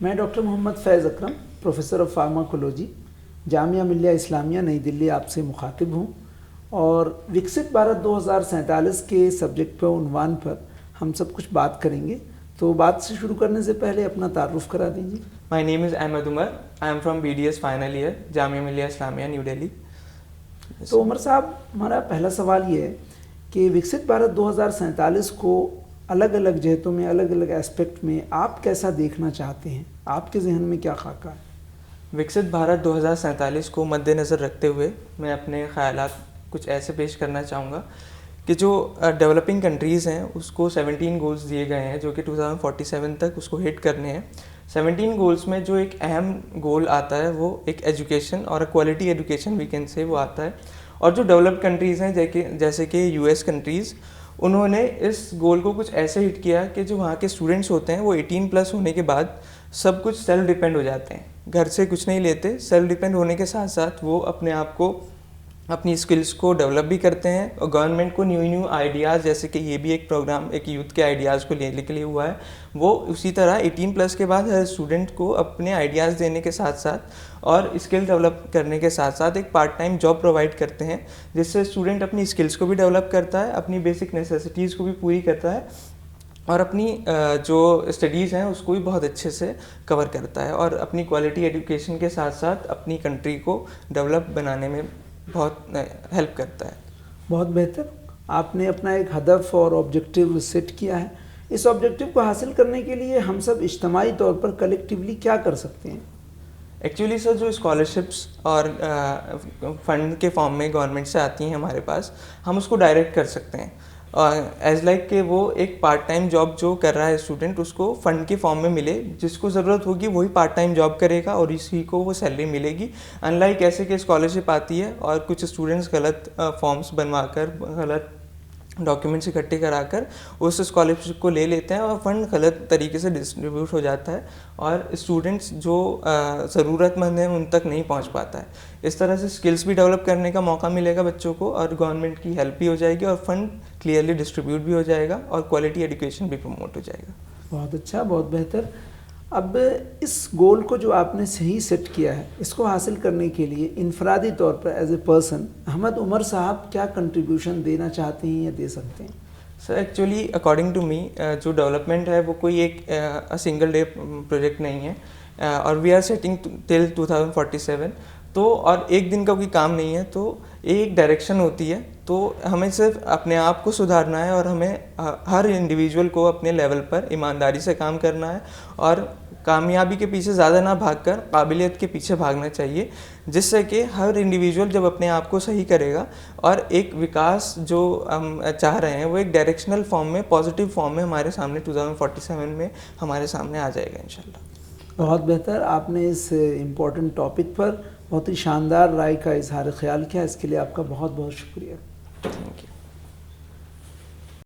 मैं doctor Mohammad Faiz Akram, professor of pharmacology, Jamia Millia Islamia Nai Delhi आपसे मुखातिब हूँ और विकसित भारत 2047 के सब्जेक्ट पर उन्वान पर हम सब कुछ बात करेंगे। तो बात से शुरू करने से पहले अपना तारुफ करा दीजिए। My name is Ahmed Umar. I am from BDS final year, Jamia Millia Islamia new Delhi. तो उमर साहब, हमारा पहला सवाल ये है कि विकसित भारत 2047 को अलग अलग जहतों में, अलग अलग एस्पेक्ट में आप कैसा देखना चाहते हैं? आपके जहन में क्या खाका है? विकसित भारत 2047 को मद्देनज़र रखते हुए मैं अपने ख़यालात कुछ ऐसे पेश करना चाहूँगा कि जो डेवलपिंग कंट्रीज़ हैं उसको 17 गोल्स दिए गए हैं जो कि 2047 तक उसको हिट करने हैं। 17 गोल्स में जो एक अहम गोल आता है वो एक एजुकेशन और quality education we can say वो आता है। और जो डेवलप्ड कंट्रीज़ हैं जैसे कि यूएस कंट्रीज़, उन्होंने इस गोल को कुछ ऐसे हिट किया कि जो वहाँ के स्टूडेंट्स होते हैं वो 18+ होने के बाद सब कुछ सेल्फ डिपेंड हो जाते हैं, घर से कुछ नहीं लेते। सेल्फ डिपेंड होने के साथ साथ वो अपने आप को, अपनी स्किल्स को डेवलप भी करते हैं और गवर्नमेंट को न्यू आइडियाज़, जैसे कि ये भी एक प्रोग्राम एक यूथ के आइडियाज़ को लेने के लिए हुआ है, वो उसी तरह 18+ के बाद हर स्टूडेंट को अपने आइडियाज़ देने के साथ साथ और स्किल डेवलप करने के साथ साथ एक पार्ट टाइम जॉब प्रोवाइड करते हैं, जिससे स्टूडेंट अपनी स्किल्स को भी डेवलप करता है, अपनी बेसिक नेसेसिटीज़ को भी पूरी करता है और अपनी जो स्टडीज़ हैं उसको भी बहुत अच्छे से कवर करता है और अपनी क्वालिटी एजुकेशन के साथ साथ अपनी कंट्री को डेवलप बनाने में बहुत हेल्प करता है। बहुत बेहतर। आपने अपना एक हदफ और ऑब्जेक्टिव सेट किया है। इस ऑब्जेक्टिव को हासिल करने के लिए हम सब इज्तमाही तौर पर कलेक्टिवली क्या कर सकते हैं? एक्चुअली सर, जो स्कॉलरशिप्स और फंड के फॉर्म में गवर्नमेंट से आती हैं हमारे पास, हम उसको डायरेक्ट कर सकते हैं एज लाइक कि वो एक पार्ट टाइम जॉब जो कर रहा है स्टूडेंट उसको फंड के फॉर्म में मिले, जिसको ज़रूरत होगी वही पार्ट टाइम जॉब करेगा और इसी को वो सैलरी मिलेगी। अनलाइक ऐसे कि स्कॉलरशिप आती है और कुछ स्टूडेंट्स गलत फॉर्म्स बनवाकर, गलत डॉक्यूमेंट्स इकट्ठे कराकर उस स्कॉलरशिप को ले लेते हैं और फंड गलत तरीके से डिस्ट्रीब्यूट हो जाता है और स्टूडेंट्स जो ज़रूरतमंद हैं उन तक नहीं पहुंच पाता है। इस तरह से स्किल्स भी डेवलप करने का मौका मिलेगा बच्चों को और गवर्नमेंट की हेल्प भी हो जाएगी और फंड क्लियरली डिस्ट्रीब्यूट भी हो जाएगा और क्वालिटी एजुकेशन भी प्रमोट हो जाएगा। बहुत अच्छा, बहुत बेहतर। अब इस गोल को जो आपने सही सेट किया है, इसको हासिल करने के लिए इनफरादी तौर पर as a person Ahmed Umar sahab क्या कंट्रीब्यूशन देना चाहते हैं या दे सकते हैं? Sir, actually according to me जो डेवलपमेंट है वो कोई एक सिंगल डे प्रोजेक्ट नहीं है और वी आर सेटिंग टिल 2047। तो और एक दिन का कोई काम नहीं है, तो एक डायरेक्शन होती है। तो हमें सिर्फ अपने आप को सुधारना है और हमें हर इंडिविजुअल को अपने लेवल पर ईमानदारी से काम करना है और कामयाबी के पीछे ज़्यादा ना भागकर काबिलियत के पीछे भागना चाहिए, जिससे कि हर इंडिविजुअल जब अपने आप को सही करेगा और एक विकास जो हम चाह रहे हैं वो एक डायरेक्शनल फॉर्म में, पॉजिटिव फॉर्म में हमारे सामने 2047 में हमारे सामने आ जाएगा इंशाल्लाह। बहुत बेहतर। आपने इस इम्पोर्टेंट टॉपिक पर बहुत ही शानदार राय का इजहार ख्याल किया, इसके लिए आपका बहुत बहुत शुक्रिया। Thank you.